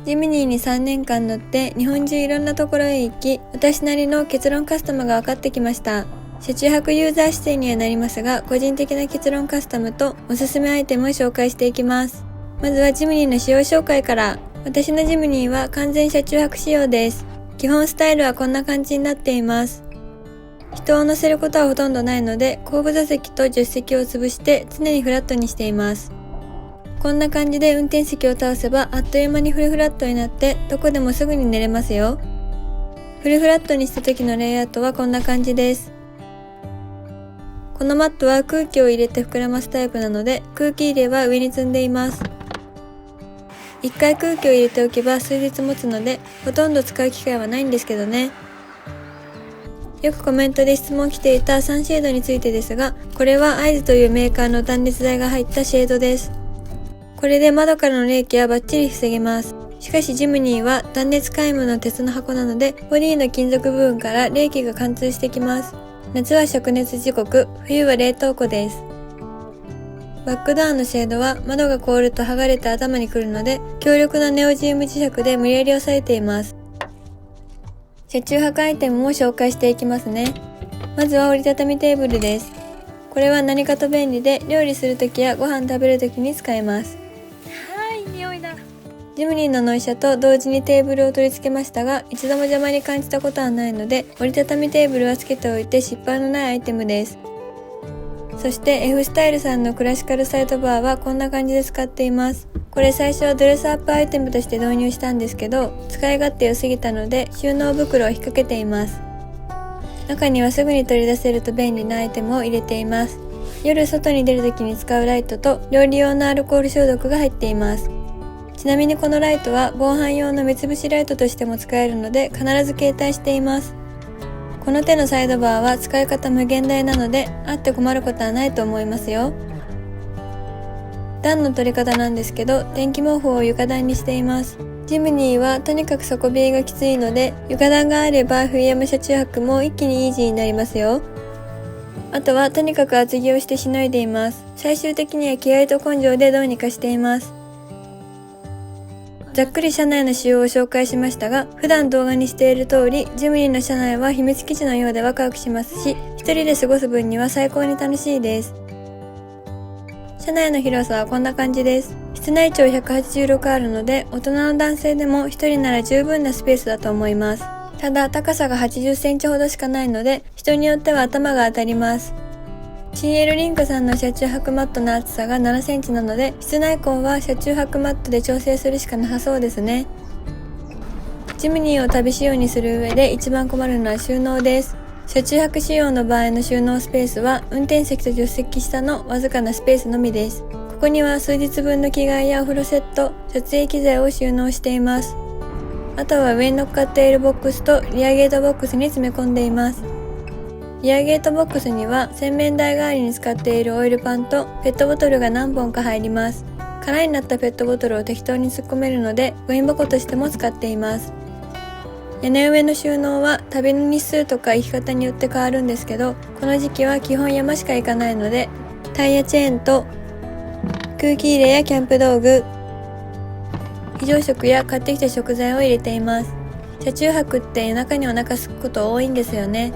ジムニーに3年間乗って日本中いろんなところへ行き、私なりの結論カスタムが分かってきました。車中泊ユーザー視点にはなりますが、個人的な結論カスタムとおすすめアイテムを紹介していきます。まずはジムニーの仕様紹介から。私のジムニーは完全車中泊仕様です。基本スタイルはこんな感じになっています。人を乗せることはほとんどないので、後部座席と助手席を潰して常にフラットにしています。こんな感じで運転席を倒せばあっという間にフルフラットになってどこでもすぐに寝れますよ。フルフラットにした時のレイアウトはこんな感じです。このマットは空気を入れて膨らますタイプなので、空気入れは上に積んでいます。一回空気を入れておけば数日持つので、ほとんど使う機会はないんですけどね。よくコメントで質問来ていたサンシェードについてですが、これはアイズというメーカーの断熱材が入ったシェードです。これで窓からの冷気はバッチリ防げます。しかしジムニーは断熱皆無の鉄の箱なので、ボディの金属部分から冷気が貫通してきます。夏は灼熱時刻、冬は冷凍庫です。バックダウンのシェードは窓が凍ると剥がれて頭にくるので、強力なネオジウム磁石で無理やり押さえています。車中泊アイテムも紹介していきますね。まずは折りたたみテーブルです。これは何かと便利で、料理するときやご飯食べるときに使えます。匂いだ。ジムニーの納車と同時にテーブルを取り付けましたが、一度も邪魔に感じたことはないので、折りたたみテーブルは付けておいて失敗のないアイテムです。そして F スタイルさんのクラシカルサイドバーはこんな感じで使っています。これ最初はドレスアップアイテムとして導入したんですけど、使い勝手良すぎたので収納袋を引っ掛けています。中にはすぐに取り出せると便利なアイテムを入れています。夜外に出るときに使うライトと料理用のアルコール消毒が入っています。ちなみにこのライトは防犯用の目つぶしライトとしても使えるので必ず携帯しています。この手のサイドバーは使い方無限大なのであって困ることはないと思いますよ。暖の取り方なんですけど、電気毛布を床暖にしています。ジムニーはとにかく底冷えがきついので、床暖があれば冬山車中泊も一気にイージーになりますよ。あとはとにかく厚着をしてしのいでいます。最終的には気合と根性でどうにかしています。ざっくり車内の仕様を紹介しましたが、普段動画にしている通り、ジムニーの車内は秘密基地のようでワクワクしますし、一人で過ごす分には最高に楽しいです。車内の広さはこんな感じです。室内長186あるので、大人の男性でも一人なら十分なスペースだと思います。ただ高さが80センチほどしかないので、人によっては頭が当たります。CL リンクさんの車中泊マットの厚さが7センチなので、室内高は車中泊マットで調整するしかなさそうですね。ジムニーを旅仕様にする上で一番困るのは収納です。車中泊仕様の場合の収納スペースは運転席と助手席下のわずかなスペースのみです。ここには数日分の着替えやお風呂セット、撮影機材を収納しています。あとは上に乗っかっているボックスとリアゲートボックスに詰め込んでいます。リアゲートボックスには洗面台代わりに使っているオイルパンとペットボトルが何本か入ります。空になったペットボトルを適当に突っ込めるのでゴミ箱としても使っています。屋根上の収納は旅の日数とか行き方によって変わるんですけど、この時期は基本山しか行かないので、タイヤチェーンと空気入れやキャンプ道具、非常食や買ってきた食材を入れています。車中泊って夜中にお腹すくこと多いんですよね。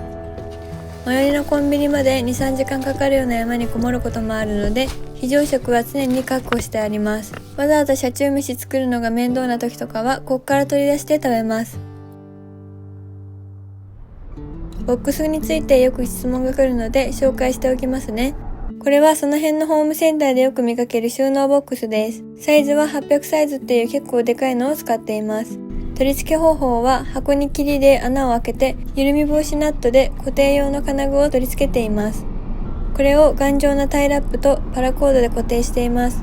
最寄りのコンビニまで 2,3 時間かかるような山にこもることもあるので、非常食は常に確保してあります。わざわざ車中飯作るのが面倒な時とかはこっから取り出して食べます。ボックスについてよく質問が来るので紹介しておきますね。これはその辺のホームセンターでよく見かける収納ボックスです。サイズは800サイズっていう結構でかいのを使っています。取り付け方法は箱に切りで穴を開けて緩み防止ナットで固定用の金具を取り付けています。これを頑丈なタイラップとパラコードで固定しています。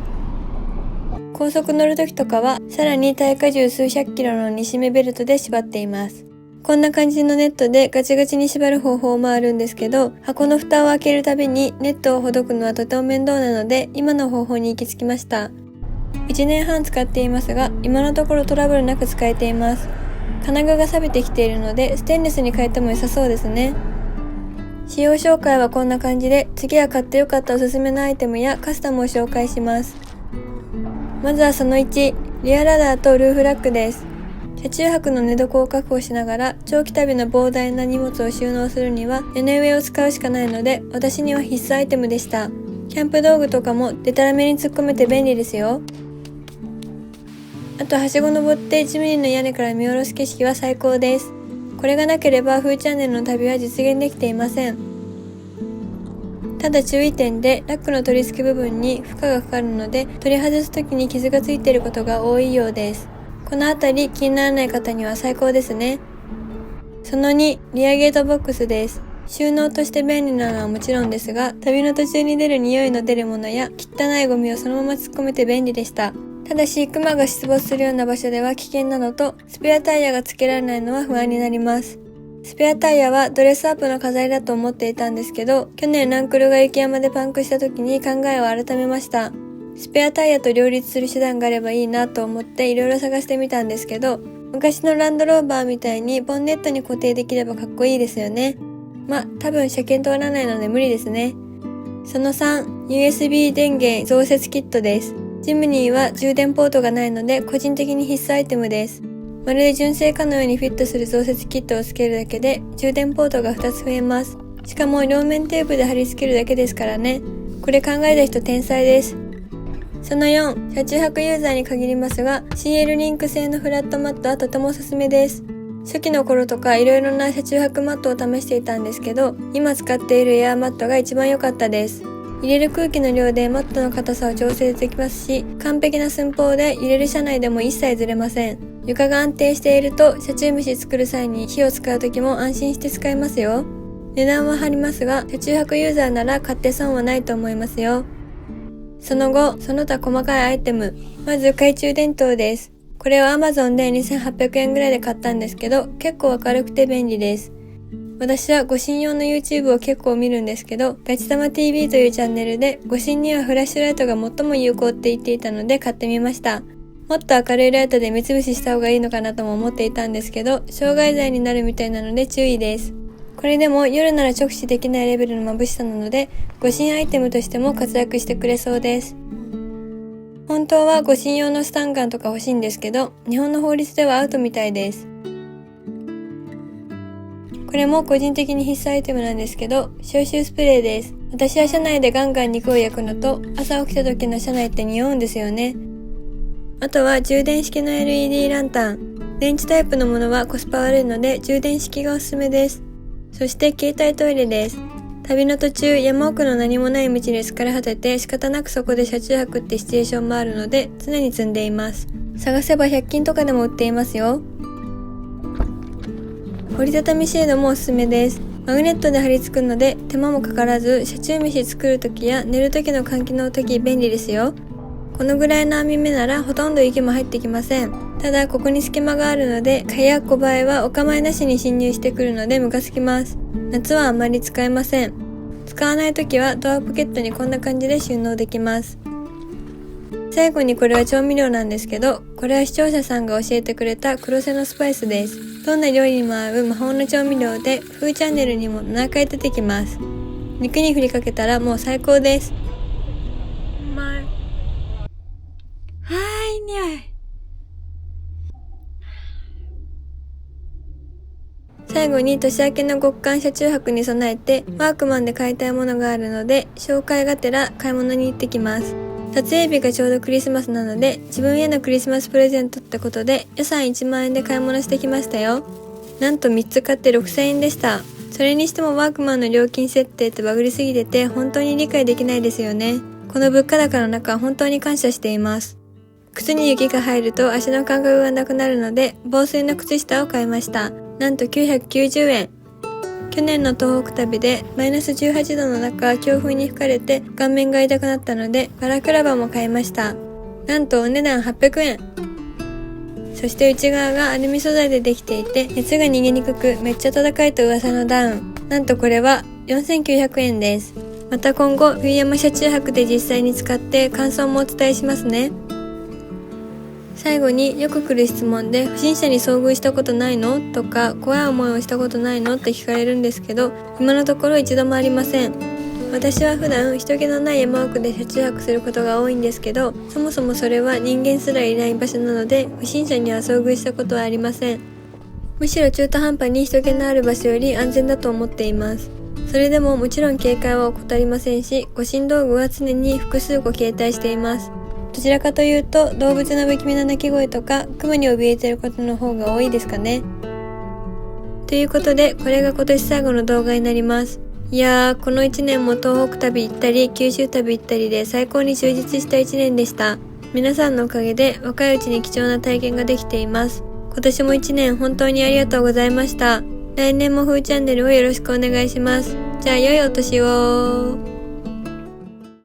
高速乗る時とかはさらに耐荷重数百キロの煮締めベルトで縛っています。こんな感じのネットでガチガチに縛る方法もあるんですけど、箱の蓋を開けるたびにネットをほどくのはとても面倒なので今の方法に行き着きました。1年半使っていますが、今のところトラブルなく使えています。金具が錆びてきているのでステンレスに変えても良さそうですね。使用紹介はこんな感じで、次は買ってよかったおすすめのアイテムやカスタムを紹介します。まずはその1、リアラダーとルーフラックです。車中泊の寝床を確保しながら長期旅の膨大な荷物を収納するには屋根上を使うしかないので、私には必須アイテムでした。キャンプ道具とかもデタラメに突っ込めて便利ですよ。あとはしご登ってジムニーの屋根から見下ろす景色は最高です。これがなければフーチャンネルの旅は実現できていません。ただ注意点でラックの取り付け部分に負荷がかかるので、取り外す時に傷がついていることが多いようです。このあたり気にならない方には最高ですね。その2、リアゲートボックスです。収納として便利なのはもちろんですが、旅の途中に出る匂いの出るものや汚いゴミをそのまま突っ込めて便利でした。ただし、クマが出没するような場所では危険なのと、スペアタイヤが付けられないのは不安になります。スペアタイヤはドレスアップの飾りだと思っていたんですけど、去年ランクルが雪山でパンクした時に考えを改めました。スペアタイヤと両立する手段があればいいなと思っていろいろ探してみたんですけど、昔のランドローバーみたいにボンネットに固定できればかっこいいですよね。多分車検通らないので無理ですね。その3、USB 電源増設キットです。ジムニーは充電ポートがないので個人的に必須アイテムです。まるで純正かのようにフィットする増設キットをつけるだけで充電ポートが2つ増えます。しかも両面テープで貼り付けるだけですからね。これ考えた人天才です。その4、車中泊ユーザーに限りますが、CL リンク製のフラットマットはとてもおすすめです。初期の頃とか色々な車中泊マットを試していたんですけど、今使っているエアーマットが一番良かったです。入れる空気の量でマットの硬さを調整できますし、完璧な寸法で揺れる車内でも一切ずれません。床が安定していると車中飯作る際に火を使う時も安心して使えますよ。値段は張りますが、車中泊ユーザーなら買って損はないと思いますよ。その後、その他細かいアイテム。まず懐中電灯です。これは Amazon で2800円ぐらいで買ったんですけど、結構明るくて便利です。私は護身用の YouTube を結構見るんですけど、ガチタマ TV というチャンネルで護身にはフラッシュライトが最も有効って言っていたので買ってみました。もっと明るいライトで目つぶしした方がいいのかなとも思っていたんですけど、傷害罪になるみたいなので注意です。これでも夜なら直視できないレベルの眩しさなので、護身アイテムとしても活躍してくれそうです。本当は護身用のスタンガンとか欲しいんですけど、日本の法律ではアウトみたいです。これも個人的に必須アイテムなんですけど、消臭スプレーです。私は車内でガンガン肉を焼くのと、朝起きた時の車内って匂うんですよね。あとは充電式の LED ランタン。電池タイプのものはコスパ悪いので充電式がおすすめです。そして携帯トイレです。旅の途中、山奥の何もない道に疲れ果てて仕方なくそこで車中泊ってシチュエーションもあるので常に積んでいます。探せば100均とかでも売っていますよ。折りたたみシェードもおすすめです。マグネットで貼り付くので手間もかからず、車中飯作るときや寝るときの換気のとき便利ですよ。このぐらいの網目ならほとんど息も入ってきません。ただここに隙間があるので、蚊や小バエはお構いなしに侵入してくるのでムカつきます。夏はあまり使えません。使わないときはドアポケットにこんな感じで収納できます。最後にこれは調味料なんですけど、これは視聴者さんが教えてくれた黒瀬のスパイスです。どんな料理にも合う魔法の調味料で、フーチャンネルにも7回出てきます。肉に振りかけたらもう最高です。うまい。いい匂い。最後に年明けの極寒車中泊に備えてワークマンで買いたいものがあるので、紹介がてら買い物に行ってきます。撮影日がちょうどクリスマスなので、自分へのクリスマスプレゼントってことで予算1万円で買い物してきましたよ。なんと3つ買って6000円でした。それにしてもワークマンの料金設定ってバグりすぎてて本当に理解できないですよね。この物価高の中本当に感謝しています。靴に雪が入ると足の感覚がなくなるので防水の靴下を買いました。なんと990円。去年の東北旅でマイナス18度の中強風に吹かれて顔面が痛くなったのでバラクラバも買いました。なんとお値段800円。そして内側がアルミ素材でできていて熱が逃げにくくめっちゃ高いと噂のダウン。なんとこれは4900円です。また今後冬山車中泊で実際に使って感想もお伝えしますね。最後によく来る質問で、不審者に遭遇したことないのとか怖い思いをしたことないのって聞かれるんですけど、今のところ一度もありません。私は普段人気のない山奥で車中泊することが多いんですけど、そもそもそれは人間すらいない場所なので不審者には遭遇したことはありません。むしろ中途半端に人気のある場所より安全だと思っています。それでももちろん警戒は怠りませんし、護身道具は常に複数個携帯しています。どちらかというと動物の不気味な鳴き声とかクマに怯えていることの方が多いですかね。ということでこれが今年最後の動画になります。いやー、この1年も東北旅行ったり九州旅行ったりで最高に充実した1年でした。皆さんのおかげで若いうちに貴重な体験ができています。今年も1年本当にありがとうございました。来年もふーチャンネルをよろしくお願いします。じゃあ良いお年を。